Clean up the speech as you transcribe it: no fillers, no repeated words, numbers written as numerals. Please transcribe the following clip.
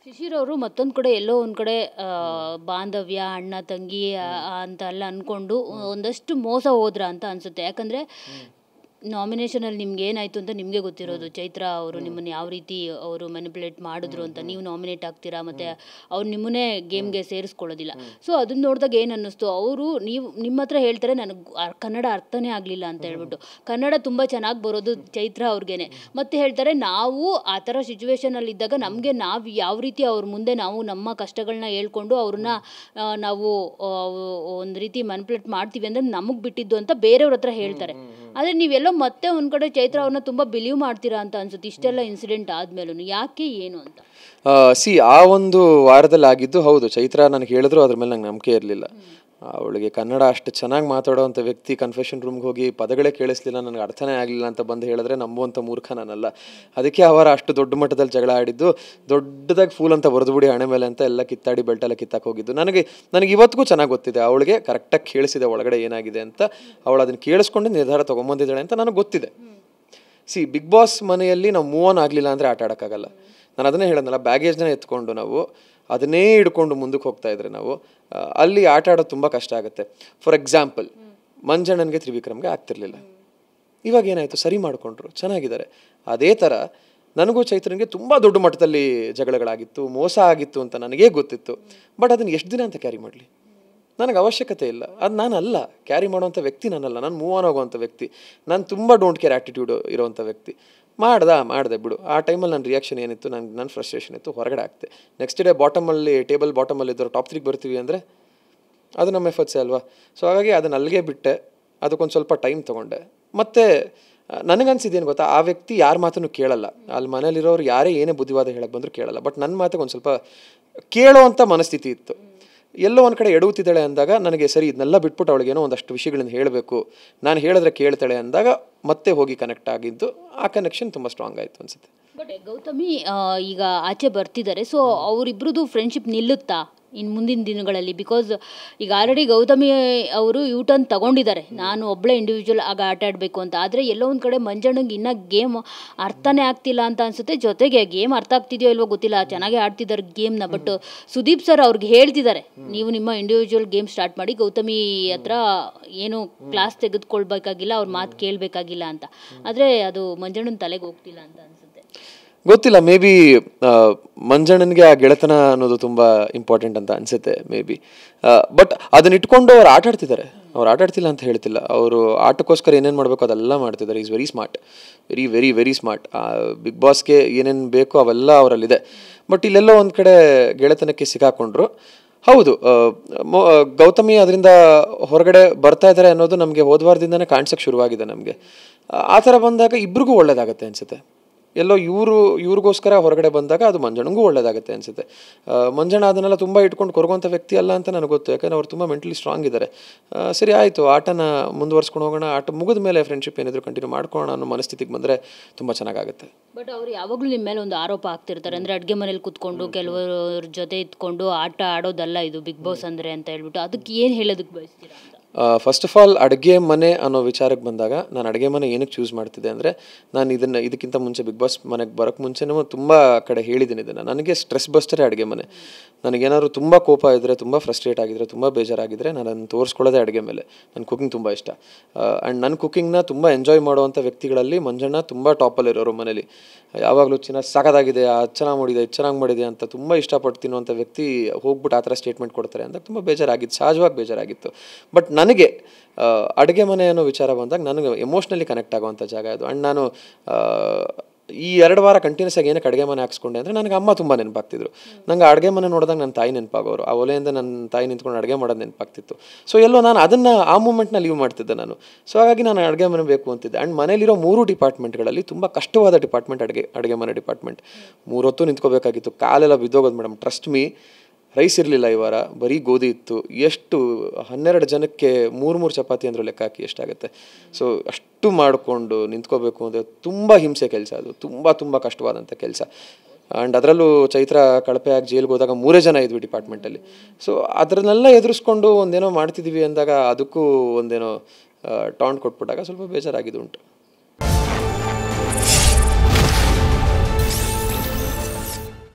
ಶಿಶಿರ್ ಅವರು ಮತ್ತೊಂದು ಕಡೆ ಎಲ್ಲೋ ಒಂದು ಕಡೆ ಬಾಂಧವ್ಯ ಅಣ್ಣ ತಂಗಿ ಅಂತ ಎಲ್ಲ ಅಂದ್ಕೊಂಡು ಒಂದಷ್ಟು ಮೋಸ ಹೋದ್ರ ಅಂತ ಅನಿಸುತ್ತೆ. ಯಾಕಂದರೆ ನಾಮಿನೇಷನಲ್ಲಿ ನಿಮ್ಗೆ ಏನಾಯಿತು ಅಂತ ನಿಮಗೆ ಗೊತ್ತಿರೋದು. ಚೈತ್ರ ಅವರು ನಿಮ್ಮನ್ನು ಯಾವ ರೀತಿ ಅವರು ಮ್ಯಾನಿಪುಲೇಟ್ ಮಾಡಿದ್ರು ಅಂತ. ನೀವು ನಾಮಿನೇಟ್ ಆಗ್ತೀರಾ ಮತ್ತು ಅವ್ರು ನಿಮ್ಮನ್ನೇ ಗೇಮ್ಗೆ ಸೇರಿಸ್ಕೊಳ್ಳೋದಿಲ್ಲ. ಸೊ ಅದನ್ನ ನೋಡಿದಾಗ ಏನು ಅನ್ನಿಸ್ತು, ಅವರು ನಿಮ್ಮ ಹತ್ರ ಹೇಳ್ತಾರೆ ನನಗೆ ಕನ್ನಡ ಅರ್ಥನೇ ಆಗಲಿಲ್ಲ ಅಂತ ಹೇಳ್ಬಿಟ್ಟು. ಕನ್ನಡ ತುಂಬ ಚೆನ್ನಾಗಿ ಬರೋದು ಚೈತ್ರ ಅವ್ರಿಗೇನೆ. ಮತ್ತು ಹೇಳ್ತಾರೆ ನಾವು ಆ ಥರ ಸಿಚುವೇಶನಲ್ಲಿದ್ದಾಗ ನಮಗೆ ನಾವು ಯಾವ ರೀತಿ ಅವ್ರ ಮುಂದೆ ನಾವು ನಮ್ಮ ಕಷ್ಟಗಳನ್ನ ಹೇಳ್ಕೊಂಡು ಅವ್ರನ್ನ ನಾವು ಒಂದು ರೀತಿ ಮ್ಯಾನಿಪುಲೇಟ್ ಮಾಡ್ತೀವಿ ಅಂದರೆ ನಮಗೆ ಬಿಟ್ಟಿದ್ದು ಅಂತ ಬೇರೆಯವ್ರ ಹತ್ರ ಹೇಳ್ತಾರೆ. ಆದರೆ ನೀವೆಲ್ಲೋ ಮತ್ತೆ ಒಂದು ಕಡೆ ಚೈತ್ರ ಅವ್ರನ್ನ ತುಂಬ ಬಿಲೀವ್ ಮಾಡ್ತೀರಾ ಅಂತ ಅನ್ಸುತ್ತೆ ಇಷ್ಟೆಲ್ಲ ಇನ್ಸಿಡೆಂಟ್ ಆದ್ಮೇಲೂ. ಯಾಕೆ ಏನು ಅಂತ ಆ ಒಂದು ವಾರದಲ್ಲಿ ಆಗಿದ್ದು ಹೌದು. ಚೈತ್ರ ನನಗೆ ಹೇಳಿದ್ರು, ಅದ್ರ ಮೇಲೆ ನಂಗೆ ನಂಬಿಕೆ ಇರಲಿಲ್ಲ. ಅವಳಿಗೆ ಕನ್ನಡ ಅಷ್ಟು ಚೆನ್ನಾಗಿ ಮಾತಾಡೋವಂಥ ವ್ಯಕ್ತಿ ಕನ್ಫೆಷನ್ ರೂಮ್ಗೆ ಹೋಗಿ ಪದಗಳೇ ಕೇಳಿಸ್ಲಿಲ್ಲ, ನನಗೆ ಅರ್ಥನೇ ಆಗಲಿಲ್ಲ ಅಂತ ಬಂದು ಹೇಳಿದ್ರೆ ನಂಬುವಂಥ ಮೂರ್ಖ ನಾನಲ್ಲ. ಅದಕ್ಕೆ ಅವರ ಅಷ್ಟು ದೊಡ್ಡ ಮಟ್ಟದಲ್ಲಿ ಜಗಳ ಆಡಿದ್ದು, ದೊಡ್ಡದಾಗಿ ಫೂಲ್ ಅಂತ ಬರೆದುಬಿಡಿ ಹಣೆ ಮೇಲೆ ಅಂತ ಎಲ್ಲ ಕಿತ್ತಾಡಿ ಬೆಲ್ಟೆಲ್ಲ ಕಿತ್ತಾಕ್ ಹೋಗಿದ್ದು. ನನಗೆ ಇವತ್ತಿಗೂ ಚೆನ್ನಾಗಿ ಗೊತ್ತಿದೆ ಅವಳಿಗೆ ಕರೆಕ್ಟಾಗಿ ಕೇಳಿಸಿದೆ ಒಳಗಡೆ ಏನಾಗಿದೆ ಅಂತ. ಅವಳು ಅದನ್ನು ಕೇಳಿಸ್ಕೊಂಡು ನಿರ್ಧಾರ ತೊಗೊಂಬಂದಿದ್ದಾಳೆ ಅಂತ ನನಗೆ ಗೊತ್ತಿದೆ. ಬಿಗ್ ಬಾಸ್ ಮನೆಯಲ್ಲಿ ನಾವು ಮೂವ್ ಆನ್ ಆಗಲಿಲ್ಲ ಅಂದರೆ ಆಟ ಆಡೋಕ್ಕಾಗಲ್ಲ. ನಾನು ಅದನ್ನೇ ಹೇಳೋದಲ್ಲ, ಬ್ಯಾಗೇಜ್ನ ಎತ್ಕೊಂಡು ನಾವು ಅದನ್ನೇ ಹಿಡ್ಕೊಂಡು ಮುಂದಕ್ಕೆ ಹೋಗ್ತಾ ಇದ್ರೆ ನಾವು ಅಲ್ಲಿ ಆಟ ಆಡೋದು ತುಂಬ ಕಷ್ಟ ಆಗುತ್ತೆ. ಫಾರ್ ಎಕ್ಸಾಂಪಲ್, ಮಂಜಣ್ಣನಿಗೆ ತ್ರಿವಿಕ್ರಮ್ಗೆ ಆಗ್ತಿರ್ಲಿಲ್ಲ, ಇವಾಗ ಏನಾಯಿತು, ಸರಿ ಮಾಡಿಕೊಂಡ್ರು, ಚೆನ್ನಾಗಿದ್ದಾರೆ. ಅದೇ ಥರ ನನಗೂ ಚೈತ್ರನಿಗೆ ತುಂಬ ದೊಡ್ಡ ಮಟ್ಟದಲ್ಲಿ ಜಗಳಗಳಾಗಿತ್ತು, ಮೋಸ ಆಗಿತ್ತು ಅಂತ ನನಗೇ ಗೊತ್ತಿತ್ತು. ಬಟ್ ಅದನ್ನು ಎಷ್ಟು ದಿನ ಅಂತ ಕ್ಯಾರಿ ಮಾಡಲಿ, ನನಗೆ ಅವಶ್ಯಕತೆ ಇಲ್ಲ. ಅದು ನಾನಲ್ಲ ಕ್ಯಾರಿ ಮಾಡೋವಂಥ ವ್ಯಕ್ತಿ, ನಾನಲ್ಲ. ನಾನು ಮೂವ್ ಆನ್ ಆಗೋವಂಥ ವ್ಯಕ್ತಿ. ನಾನು ತುಂಬ ಡೋಂಟ್ ಕೇರ್ ಆ್ಯಟಿಟ್ಯೂಡ್ ಇರೋವಂಥ ವ್ಯಕ್ತಿ. ಮಾಡಿದೆ ಬಿಡು. ಆ ಟೈಮಲ್ಲಿ ನನ್ನ ರಿಯಾಕ್ಷನ್ ಏನಿತ್ತು, ನನ್ನ ಫ್ರಸ್ಟ್ರೇಷನ್ ಇತ್ತು, ಹೊರಗಡೆ ಆಗ್ತೆ. ನೆಕ್ಸ್ಟ್ ಡೇ ಟೇಬಲ್ ಬಾಟಮಲ್ಲಿ ಇದ್ದರು ಟಾಪ್ 3 ಬರ್ತೀವಿ ಅಂದರೆ ಅದು ನಮ್ಮ ಎಫರ್ಟ್ಸೇ ಅಲ್ವಾ. ಸೊ ಹಾಗಾಗಿ ಅದನ್ನು ಅಲ್ಲಿಗೆ ಬಿಟ್ಟೆ, ಅದಕ್ಕೊಂದು ಸ್ವಲ್ಪ ಟೈಮ್ ತೊಗೊಂಡೆ. ಮತ್ತು ನನಗನ್ಸಿದ್ದೇನು ಗೊತ್ತಾ, ಆ ವ್ಯಕ್ತಿ ಯಾರ ಮಾತನ್ನು ಕೇಳಲ್ಲ. ಅಲ್ಲಿ ಮನೇಲಿರೋರು ಯಾರೇ ಏನೇ ಬುದ್ಧಿವಾದ ಹೇಳಕ್ಕೆ ಬಂದರೂ ಕೇಳಲ್ಲ. ಬಟ್ ನನ್ನ ಮಾತಿಗೆ ಒಂದು ಸ್ವಲ್ಪ ಕೇಳೋವಂಥ ಮನಸ್ಥಿತಿ ಇತ್ತು. ಎಲ್ಲೋ ಒಂದು ಕಡೆ ಎಡುತ್ತಿದ್ದಾಳೆ ಅಂದಾಗ ನನಗೆ ಸರಿ ಇದನ್ನೆಲ್ಲ ಬಿಟ್ಬಿಟ್ಟು ಅವಳಿಗೇನೋ ಒಂದಷ್ಟು ವಿಷಯಗಳನ್ನು ಹೇಳಬೇಕು, ನಾನು ಹೇಳಿದ್ರೆ ಕೇಳ್ತಾಳೆ ಅಂದಾಗ ಮತ್ತೆ ಹೋಗಿ ಕನೆಕ್ಟ್ ಆಗಿದ್ದು. ಆ ಕನೆಕ್ಷನ್ ತುಂಬ ಸ್ಟ್ರಾಂಗ್ ಆಯಿತು ಅನಿಸುತ್ತೆ. ಬಟ್ ಗೌತಮಿ ಈಗ ಆಚೆ ಬರ್ತಿದ್ದಾರೆ, ಸೊ ಅವರಿಬ್ರದ್ದು ಫ್ರೆಂಡ್ಶಿಪ್ ನಿಲ್ಲುತ್ತಾ ಇನ್ನು ಮುಂದಿನ ದಿನಗಳಲ್ಲಿ? ಬಿಕಾಸ್ ಈಗ ಆಲ್ರೆಡಿ ಗೌತಮಿ ಅವರು ಯೂಟರ್ನ್ ತಗೊಂಡಿದ್ದಾರೆ, ನಾನು ಒಬ್ಬಳೇ ಇಂಡಿವಿಜುವಲ್ ಆಗ ಆಟ ಆಡಬೇಕು ಅಂತ. ಆದರೆ ಎಲ್ಲೋ ಒಂದು ಕಡೆ ಮಂಜಣ್ಣಂಗೆ ಇನ್ನೂ ಗೇಮ್ ಅರ್ಥನೇ ಆಗ್ತಿಲ್ಲ ಅಂತ ಅನಿಸುತ್ತೆ. ಜೊತೆಗೆ ಗೇಮ್ ಅರ್ಥ ಆಗ್ತಿದೆಯೋ ಇಲ್ವೋ ಗೊತ್ತಿಲ್ಲ, ಚೆನ್ನಾಗೇ ಆಡ್ತಿದ್ದಾರೆ ಗೇಮ್ನ. ಬಟ್ ಸುದೀಪ್ ಸರ್ ಅವ್ರಿಗೆ ಹೇಳ್ತಿದ್ದಾರೆ, ನೀವು ನಿಮ್ಮ ಇಂಡಿವಿಜುವಲ್ ಗೇಮ್ ಸ್ಟಾರ್ಟ್ ಮಾಡಿ, ಗೌತಮಿ ಹತ್ರ ಏನು ಕ್ಲಾಸ್ ತೆಗೆದುಕೊಳ್ಬೇಕಾಗಿಲ್ಲ, ಅವ್ರ ಮಾತು ಕೇಳಬೇಕಾಗಿಲ್ಲ ಅಂತ. ಆದರೆ ಅದು ಮಂಜಣ್ಣನ ತಲೆಗೆ ಹೋಗ್ತಿಲ್ಲ ಅಂತ ಅನಿಸುತ್ತೆ. ಗೊತ್ತಿಲ್ಲ, ಮೇ ಬಿ ಮಂಜಣ್ಣನಿಗೆ ಆ ಗೆಳೆತನ ಅನ್ನೋದು ತುಂಬ ಇಂಪಾರ್ಟೆಂಟ್ ಅಂತ ಅನಿಸುತ್ತೆ ಮೇ ಬಿ. ಬಟ್ ಅದನ್ನ ಇಟ್ಕೊಂಡು ಅವ್ರು ಆಟ ಆಡ್ತಿದ್ದಾರೆ, ಅವ್ರು ಆಟ ಆಡ್ತಿಲ್ಲ ಅಂತ ಹೇಳ್ತಿಲ್ಲ. ಅವರು ಆಟಕ್ಕೋಸ್ಕರ ಏನೇನು ಮಾಡಬೇಕು ಅದೆಲ್ಲ ಮಾಡ್ತಿದ್ದಾರೆ. Is very smart, very very very smart. Big ಬಾಸ್ಗೆ ಏನೇನು ಬೇಕೋ ಅವೆಲ್ಲ ಅವರಲ್ಲಿದೆ. ಬಟ್ ಇಲ್ಲೆಲ್ಲೋ ಒಂದು ಕಡೆ ಗೆಳೆತನಕ್ಕೆ ಸಿಕ್ಕಾಕೊಂಡ್ರು. ಹೌದು, ಗೌತಮಿ ಅದರಿಂದ ಹೊರಗಡೆ ಬರ್ತಾ ಇದ್ದಾರೆ ಅನ್ನೋದು ನಮಗೆ ಹೋದ ವಾರದಿಂದನೇ ಕಾಣಿಸೋಕ್ಕೆ ಶುರುವಾಗಿದೆ ನಮಗೆ. ಆ ಥರ ಬಂದಾಗ ಇಬ್ರಿಗೂ ಒಳ್ಳೇದಾಗತ್ತೆ ಅನಿಸುತ್ತೆ. ಎಲ್ಲೋ ಇವ್ರಿಗೋಸ್ಕರ ಹೊರಗಡೆ ಬಂದಾಗ ಅದು ಮಂಜಣ್ಣಂಗೂ ಒಳ್ಳೇದಾಗುತ್ತೆ ಅನಿಸುತ್ತೆ. ಮಂಜಣ್ಣ ಅದನ್ನೆಲ್ಲ ತುಂಬ ಇಟ್ಕೊಂಡು ಕೊರಗುವಂಥ ವ್ಯಕ್ತಿ ಅಲ್ಲ ಅಂತ ನನಗೆ ಗೊತ್ತು, ಯಾಕಂದರೆ ಅವ್ರು ತುಂಬ ಮೆಂಟಲಿ ಸ್ಟ್ರಾಂಗ್ ಇದ್ದಾರೆ. ಸರಿ ಆಯಿತು, ಆಟನ ಮುಂದುವರ್ಸ್ಕೊಂಡು ಹೋಗೋಣ, ಆಟ ಮುಗಿದ ಮೇಲೆ ಫ್ರೆಂಡ್ಶಿಪ್ ಏನಿದ್ರು ಕಂಟಿನ್ಯೂ ಮಾಡ್ಕೊಳ್ಳೋಣ ಅನ್ನೋ ಮನಸ್ಥಿತಿಗೆ ಬಂದರೆ ತುಂಬ ಚೆನ್ನಾಗಾಗುತ್ತೆ. ಬಟ್ ಅವ್ರು ಯಾವಾಗಲೂ ನಿಮ್ಮ ಮೇಲೆ ಒಂದು ಆರೋಪ ಆಗ್ತಿರ್ತಾರೆ, ಅಂದರೆ ಅಡುಗೆ ಮನೇಲಿ ಕೂತ್ಕೊಂಡು ಕೆಲವರ ಜೊತೆ ಇದ್ಕೊಂಡು ಆಟ ಆಡೋದಲ್ಲ ಇದು ಬಿಗ್ ಬಾಸ್ ಅಂದರೆ ಅಂತ ಹೇಳ್ಬಿಟ್ಟು. ಅದಕ್ಕೆ ಏನು ಹೇಳೋದಕ್ಕೆ ಬಯಸ್ತೀರಾ ಅಂತ? ಫಸ್ಟ್ ಆಫ್ ಆಲ್, ಅಡುಗೆ ಮನೆ ಅನ್ನೋ ವಿಚಾರಕ್ಕೆ ಬಂದಾಗ ನಾನು ಅಡುಗೆ ಮನೆ ಏನಕ್ಕೆ ಚೂಸ್ ಮಾಡ್ತಿದ್ದೆ ಅಂದರೆ, ನಾನು ಇದಕ್ಕಿಂತ ಮುಂಚೆ ಬಿಗ್ ಬಾಸ್ ಮನೆಗೆ ಬರೋಕ್ಕೆ ಮುಂಚೆನೂ ತುಂಬ ಕಡೆ ಹೇಳಿದ್ದೀನಿ ಇದನ್ನು. ನನಗೆ ಸ್ಟ್ರೆಸ್ ಬಸ್ಟರೇ ಅಡುಗೆ ಮನೆ. ನನಗೇನಾದ್ರು ತುಂಬ ಕೋಪ ಇದ್ದರೆ, ತುಂಬ ಫ್ರಸ್ಟ್ರೇಟ್ ಆಗಿದ್ದರೆ, ತುಂಬ ಬೇಜಾರಾಗಿದ್ದರೆ ನಾನು ಅದನ್ನು ತೋರಿಸ್ಕೊಳ್ಳೋದೇ ಅಡುಗೆ ಮೇಲೆ. ನನ್ನ ಕುಕಿಂಗ್ ತುಂಬ ಇಷ್ಟ. ಆ್ಯಂಡ್ ನನ್ನ ಕುಕಿಂಗ್ನ ತುಂಬ ಎಂಜಾಯ್ ಮಾಡುವಂಥ ವ್ಯಕ್ತಿಗಳಲ್ಲಿ ಮಂಜಣ್ಣ ತುಂಬ ಟಾಪಲ್ಲಿರೋರು ಮನೇಲಿ. ಯಾವಾಗಲೂ ಸಾಕಾಗಿದೆ, ಅದು ಚೆನ್ನಾಗಿ ಮಾಡಿದೆ, ಇದು ಚೆನ್ನಾಗಿ ಮಾಡಿದೆ ಅಂತ ತುಂಬ ಇಷ್ಟಪಟ್ಟು ತಿನ್ನುವಂಥ ವ್ಯಕ್ತಿ ಹೋಗ್ಬಿಟ್ಟು ಆ ಥರ ಸ್ಟೇಟ್ಮೆಂಟ್ ಕೊಡ್ತಾರೆ ಅಂತ ತುಂಬ ಬೇಜಾರಾಗಿತ್ತು, ಸಹಜವಾಗಿ ಬೇಜಾರಾಗಿತ್ತು. ಬಟ್ ನನಗೆ ಅಡುಗೆ ಮನೆ ಅನ್ನೋ ವಿಚಾರ ಬಂದಾಗ ನನಗೆ ಎಮೋಷ್ನಲಿ ಕನೆಕ್ಟ್ ಆಗುವಂಥ ಜಾಗ ಅದು. ಆ್ಯಂಡ್ ನಾನು ಈ 2 ವಾರ ಕಂಟಿನ್ಯೂಸ್ ಆಗಿ ಏನಕ್ಕೆ ಅಡುಗೆ ಮನೆ ಹಾಕ್ಸ್ಕೊಂಡೆ ಅಂದರೆ, ನನಗೆ ಅಮ್ಮ ತುಂಬ ನೆನಪಾಗ್ತಿದ್ರು. ನಂಗೆ ಅಡುಗೆ ಮನೆ ನೋಡಿದಾಗ ನನ್ನ ತಾಯಿ ನೆನಪಾಗೋರು. ಆ ಒಲೆಯಿಂದ ನನ್ನ ತಾಯಿ ನಿಂತ್ಕೊಂಡು ಅಡುಗೆ ಮಾಡೋದು ನೆನಪಾಗ್ತಿತ್ತು. ಸೊ ಎಲ್ಲೋ ನಾನು ಅದನ್ನು ಆ ಮೂಮೆಂಟ್ನ ಲೀವ್ ಮಾಡ್ತಿದ್ದೆ ನಾನು. ಸೊ ಹಾಗಾಗಿ ನಾನು ಅಡುಗೆ ಮನೆ ಬೇಕು ಅಂತಿದ್ದೆ. ಆ್ಯಂಡ್ ಮನೇಲಿರೋ 3 ಡಿಪಾರ್ಟ್ಮೆಂಟ್ಗಳಲ್ಲಿ ತುಂಬ ಕಷ್ಟವಾದ ಡಿಪಾರ್ಟ್ಮೆಂಟ್ ಅಡುಗೆ ಮನೆ ಡಿಪಾರ್ಟ್ಮೆಂಟ್. 3 ಹೊತ್ತು ನಿಂತ್ಕೋಬೇಕಾಗಿತ್ತು, ಕಾಲೆಲ್ಲ ಬಿದ್ದೋಗೋದು ಮೇಡಮ್. ಟ್ರಸ್ಟ್ ಮೀ, ರೈಸ್ ಇರಲಿಲ್ಲ ಈ ವಾರ, ಬರೀ ಗೋಧಿ ಇತ್ತು. ಎಷ್ಟು 12 ಜನಕ್ಕೆ 3 ಚಪಾತಿ ಅಂದರೂ ಲೆಕ್ಕ ಹಾಕಿ ಎಷ್ಟಾಗುತ್ತೆ. ಸೊ ಅಷ್ಟು ಮಾಡಿಕೊಂಡು ನಿಂತ್ಕೋಬೇಕು ಅಂದರೆ ತುಂಬ ಹಿಂಸೆ ಕೆಲಸ ಅದು, ತುಂಬ ತುಂಬ ಕಷ್ಟವಾದಂಥ ಕೆಲಸ. ಆ್ಯಂಡ್ ಅದರಲ್ಲೂ ಚೈತ್ರ ಕಳಪೆ ಆಗಿ ಜೈಲ್ಗೆ ಹೋದಾಗ 3 ಜನ ಇದ್ವಿ ಡಿಪಾರ್ಟ್ಮೆಂಟಲ್ಲಿ. ಸೊ ಅದನ್ನೆಲ್ಲ ಎದುರಿಸ್ಕೊಂಡು ಒಂದೇನೋ ಮಾಡ್ತಿದ್ದೀವಿ ಅಂದಾಗ ಅದಕ್ಕೂ ಒಂದೇನೋ ಟಾಂಟ್ ಕೊಟ್ಬಿಟ್ಟಾಗ ಸ್ವಲ್ಪ ಬೇಜಾರಾಗಿದ್ದು ಉಂಟು.